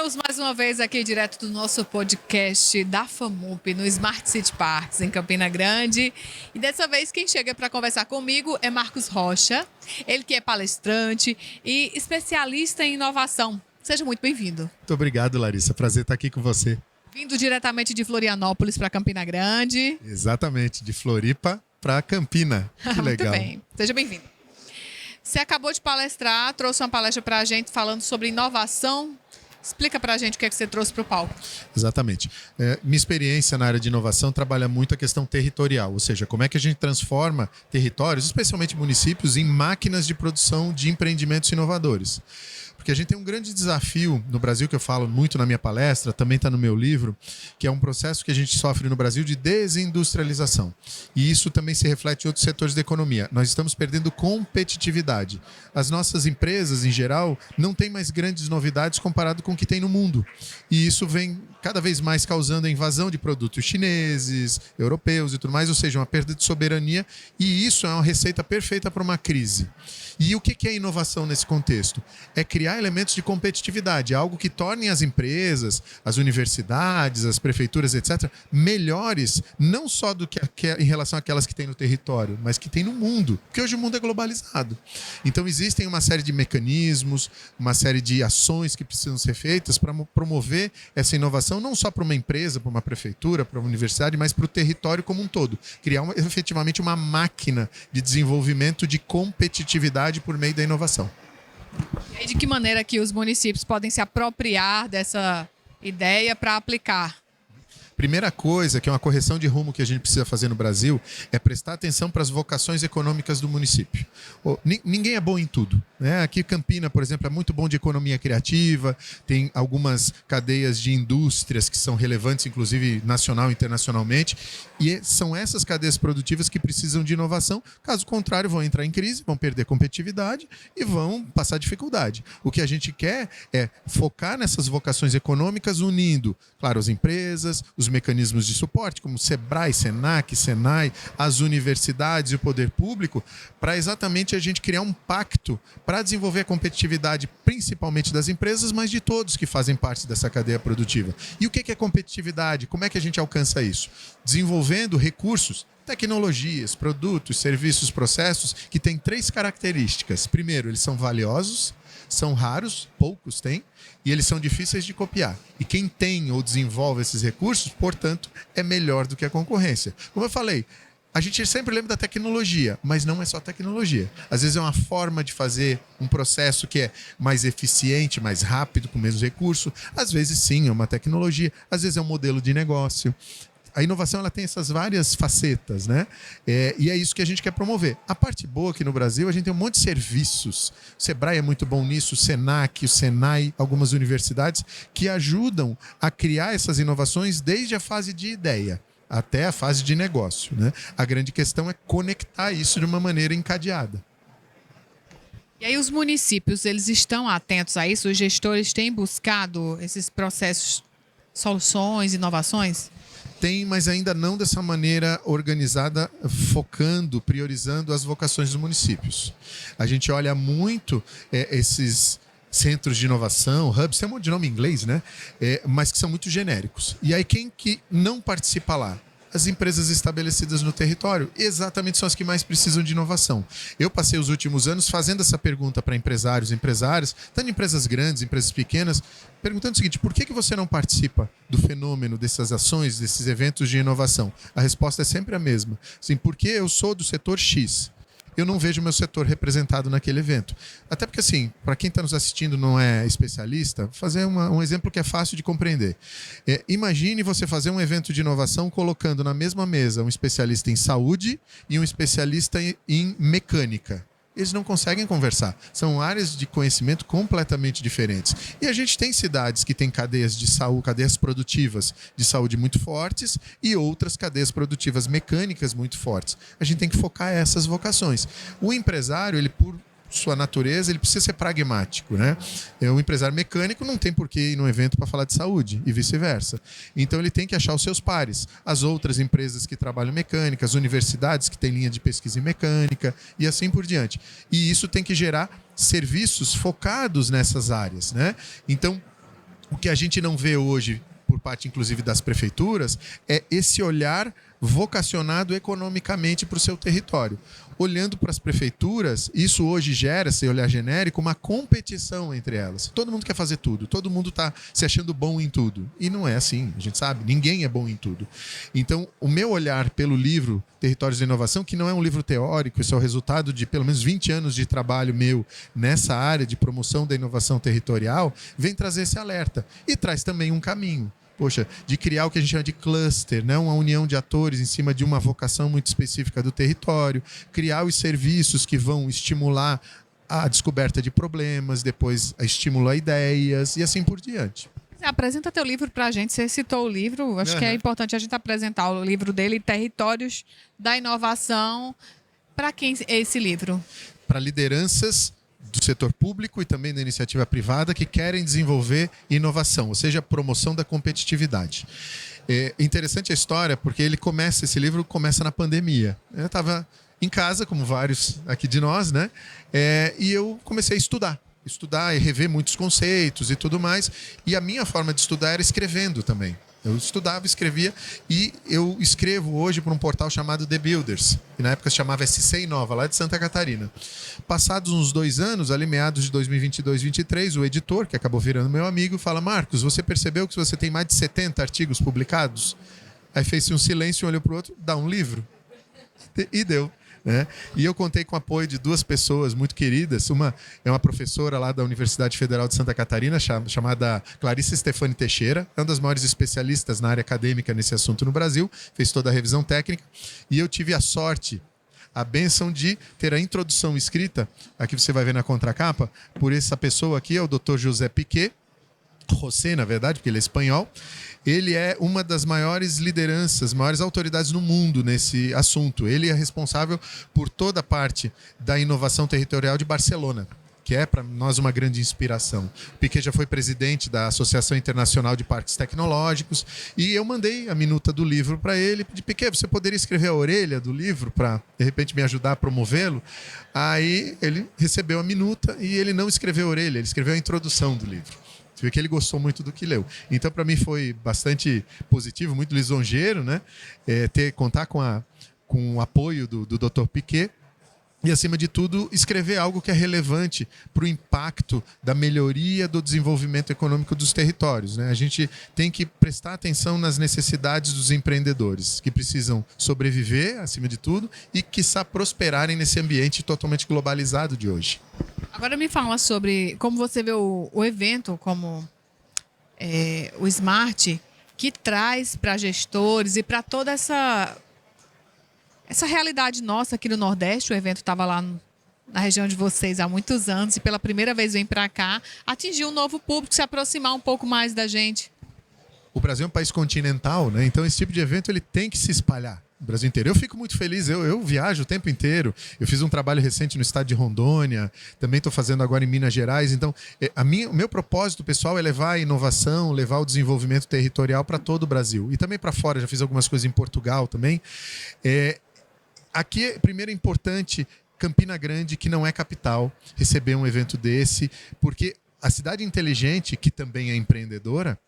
Estamos mais uma vez aqui direto do nosso podcast da FAMUP no Smart City Parks em Campina Grande. E dessa vez quem chega para conversar comigo é Marcos Rocha, ele que é palestrante e especialista em inovação. Seja muito bem-vindo. Muito obrigado, Larissa. Prazer estar aqui com você. Vindo diretamente de Florianópolis para Campina Grande. Exatamente, de Floripa para Campina. Que legal. Muito bem, seja bem-vindo. Você acabou de palestrar, trouxe uma palestra para a gente falando sobre inovação. Explica para a gente o que é que você trouxe para o palco. Exatamente. Minha experiência na área de inovação trabalha muito a questão territorial, ou seja, como é que a gente transforma territórios, especialmente municípios, em máquinas de produção de empreendimentos inovadores. Porque a gente tem um grande desafio no Brasil, que eu falo muito na minha palestra, também está no meu livro, que é um processo que a gente sofre no Brasil de desindustrialização. E isso também se reflete em outros setores da economia. Nós estamos perdendo competitividade. As nossas empresas, em geral, não têm mais grandes novidades comparado com o que tem no mundo. E isso vem cada vez mais causando a invasão de produtos chineses, europeus e tudo mais, ou seja, uma perda de soberania. E isso é uma receita perfeita para uma crise. E o que é inovação nesse contexto? É criar elementos de competitividade, algo que torne as empresas, as universidades, as prefeituras, etc., melhores, não só do que em relação àquelas que tem no território, mas que tem no mundo, porque hoje o mundo é globalizado. Então existem uma série de mecanismos, uma série de ações que precisam ser feitas para promover essa inovação, não só para uma empresa, para uma prefeitura, para uma universidade, mas para o território como um todo. Criar efetivamente uma máquina de desenvolvimento de competitividade por meio da inovação. E de que maneira que os municípios podem se apropriar dessa ideia para aplicar? Primeira coisa, que é uma correção de rumo que a gente precisa fazer no Brasil, é prestar atenção para as vocações econômicas do município. Ninguém é bom em tudo, né? Aqui Campina, por exemplo, é muito bom de economia criativa, tem algumas cadeias de indústrias que são relevantes, inclusive nacional e internacionalmente, e são essas cadeias produtivas que precisam de inovação, caso contrário vão entrar em crise, vão perder competitividade e vão passar dificuldade. O que a gente quer é focar nessas vocações econômicas unindo, claro, as empresas, os mecanismos de suporte, como Sebrae, Senac, Senai, as universidades e o poder público, para exatamente a gente criar um pacto para desenvolver a competitividade, principalmente das empresas, mas de todos que fazem parte dessa cadeia produtiva. E o que é competitividade? Como é que a gente alcança isso? Desenvolvendo recursos, tecnologias, produtos, serviços, processos que têm 3 características. Primeiro, eles são valiosos, são raros, poucos têm, e eles são difíceis de copiar. E quem tem ou desenvolve esses recursos, portanto, é melhor do que a concorrência. Como eu falei, a gente sempre lembra da tecnologia, mas não é só tecnologia. Às vezes é uma forma de fazer um processo que é mais eficiente, mais rápido, com menos recurso. Às vezes sim, é uma tecnologia. Às vezes é um modelo de negócio. A inovação ela tem essas várias facetas, né? E é isso que a gente quer promover. A parte boa aqui no Brasil, a gente tem um monte de serviços. O Sebrae é muito bom nisso, o Senac, o Senai, algumas universidades que ajudam a criar essas inovações desde a fase de ideia até a fase de negócio, né? A grande questão é conectar isso de uma maneira encadeada. E aí os municípios, eles estão atentos a isso? Os gestores têm buscado esses processos, soluções, inovações? Tem, mas ainda não dessa maneira organizada, focando, priorizando as vocações dos municípios. A gente olha muito esses centros de inovação, hubs, tem um monte de nome em inglês, né? Mas que são muito genéricos. E aí quem que não participa lá? As empresas estabelecidas no território exatamente são as que mais precisam de inovação. Eu passei os últimos anos fazendo essa pergunta para empresários, empresárias, tanto empresas grandes, empresas pequenas, perguntando o seguinte: por que você não participa do fenômeno, dessas ações, desses eventos de inovação? A resposta é sempre a mesma. Assim, porque eu sou do setor X. Eu não vejo meu setor representado naquele evento. Até porque, assim, para quem está nos assistindo não é especialista, vou fazer um exemplo que é fácil de compreender. Imagine você fazer um evento de inovação colocando na mesma mesa um especialista em saúde e um especialista em mecânica. Eles não conseguem conversar. São áreas de conhecimento completamente diferentes. E a gente tem cidades que têm cadeias de saúde, cadeias produtivas de saúde muito fortes e outras cadeias produtivas mecânicas muito fortes. A gente tem que focar essas vocações. O empresário, ele por sua natureza, ele precisa ser pragmático, né? O empresário mecânico não tem por que ir num evento para falar de saúde e vice-versa. Então ele tem que achar os seus pares. As outras empresas que trabalham mecânica, as universidades que têm linha de pesquisa em mecânica e assim por diante. E isso tem que gerar serviços focados nessas áreas, né? Então, o que a gente não vê hoje, por parte inclusive das prefeituras, é esse olhar vocacionado economicamente para o seu território. Olhando para as prefeituras, isso hoje gera, esse olhar genérico, uma competição entre elas. Todo mundo quer fazer tudo, todo mundo está se achando bom em tudo. E não é assim, a gente sabe, ninguém é bom em tudo. Então, o meu olhar pelo livro Territórios de Inovação, que não é um livro teórico, isso é o resultado de pelo menos 20 anos de trabalho meu nessa área de promoção da inovação territorial, vem trazer esse alerta. E traz também um caminho. Poxa, de criar o que a gente chama de cluster, né? Uma união de atores em cima de uma vocação muito específica do território, criar os serviços que vão estimular a descoberta de problemas, depois estimular ideias e assim por diante. Apresenta teu livro para a gente. Você citou o livro, acho que é importante a gente apresentar o livro dele, Territórios da Inovação. Para quem é esse livro? Para lideranças do setor público e também da iniciativa privada que querem desenvolver inovação, ou seja, promoção da competitividade. É interessante a história porque esse livro começa na pandemia. Eu estava em casa, como vários aqui de nós, né? E eu comecei a estudar e rever muitos conceitos e tudo mais. E a minha forma de estudar era escrevendo também. Eu estudava, escrevia, e eu escrevo hoje para um portal chamado The Builders, que na época se chamava SC Inova, lá de Santa Catarina. Passados uns 2 anos, ali meados de 2022, 2023, o editor, que acabou virando meu amigo, fala: Marcos, você percebeu que você tem mais de 70 artigos publicados? Aí fez-se um silêncio, olhou para o outro, dá um livro. E deu. Né? E eu contei com o apoio de 2 pessoas muito queridas. Uma é uma professora lá da Universidade Federal de Santa Catarina, chamada Clarice Stefani Teixeira, é uma das maiores especialistas na área acadêmica nesse assunto no Brasil, fez toda a revisão técnica. E eu tive a bênção de ter a introdução escrita, aqui você vai ver na contracapa, por essa pessoa aqui, é o Dr. José Piquet, José, na verdade, porque ele é espanhol. Ele é uma das maiores lideranças, maiores autoridades no mundo nesse assunto. Ele é responsável por toda a parte da inovação territorial de Barcelona, que é para nós uma grande inspiração. Piquet já foi presidente da Associação Internacional de Parques Tecnológicos e eu mandei a minuta do livro para ele. Pedi: Piquet, você poderia escrever a orelha do livro para, de repente, me ajudar a promovê-lo? Aí ele recebeu a minuta e ele não escreveu a orelha, ele escreveu a introdução do livro. Você vê que ele gostou muito do que leu. Então, para mim, foi bastante positivo, muito lisonjeiro, né? Contar com o apoio do Dr. Piquet e, acima de tudo, escrever algo que é relevante para o impacto da melhoria do desenvolvimento econômico dos territórios, né? A gente tem que prestar atenção nas necessidades dos empreendedores, que precisam sobreviver, acima de tudo, e, quiçá, prosperarem nesse ambiente totalmente globalizado de hoje. Agora me fala sobre como você vê o evento, como o Smart, que traz para gestores e para toda essa realidade nossa aqui no Nordeste. O evento estava lá na região de vocês há muitos anos e pela primeira vez vem para cá atingir um novo público, se aproximar um pouco mais da gente. O Brasil é um país continental, né? Então esse tipo de evento ele tem que se espalhar no Brasil inteiro. Eu fico muito feliz, eu viajo o tempo inteiro. Eu fiz um trabalho recente no estado de Rondônia, também estou fazendo agora em Minas Gerais. Então, o meu propósito pessoal é levar a inovação, levar o desenvolvimento territorial para todo o Brasil. E também para fora, já fiz algumas coisas em Portugal também. Aqui, primeiro, é importante Campina Grande, que não é capital, receber um evento desse, porque a cidade inteligente, que também é empreendedora,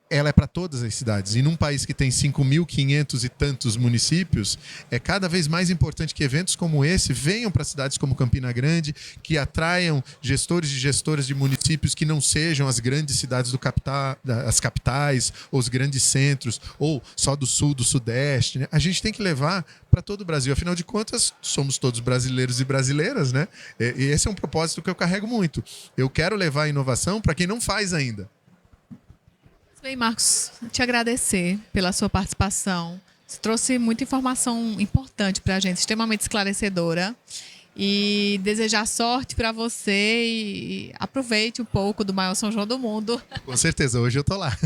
ela é para todas as cidades. E num país que tem 5.500 e tantos municípios, é cada vez mais importante que eventos como esse venham para cidades como Campina Grande, que atraiam gestores e gestoras de municípios que não sejam as grandes cidades as capitais, ou os grandes centros, ou só do sul, do sudeste, né? A gente tem que levar para todo o Brasil. Afinal de contas, somos todos brasileiros e brasileiras, né? E esse é um propósito que eu carrego muito. Eu quero levar a inovação para quem não faz ainda. Bem, Marcos, te agradecer pela sua participação. Você trouxe muita informação importante para a gente, extremamente esclarecedora. E desejar sorte para você e aproveite um pouco do maior São João do mundo. Com certeza, hoje eu tô lá.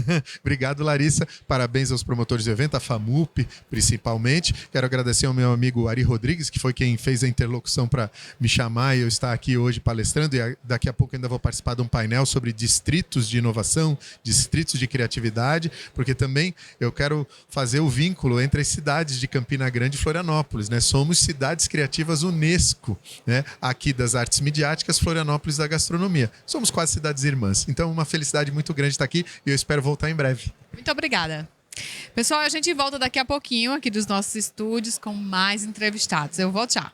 Obrigado, Larissa. Parabéns aos promotores do evento, a FAMUP, principalmente. Quero agradecer ao meu amigo Ari Rodrigues, que foi quem fez a interlocução para me chamar e eu estar aqui hoje palestrando. E daqui a pouco ainda vou participar de um painel sobre distritos de inovação, distritos de criatividade, porque também eu quero fazer o vínculo entre as cidades de Campina Grande e Florianópolis, né? Somos cidades criativas Unesco. né? Aqui das artes midiáticas, Florianópolis da gastronomia. Somos quase cidades irmãs. Então, uma felicidade muito grande estar aqui e eu espero voltar em breve. Muito obrigada. Pessoal, a gente volta daqui a pouquinho aqui dos nossos estúdios com mais entrevistados. Eu volto já.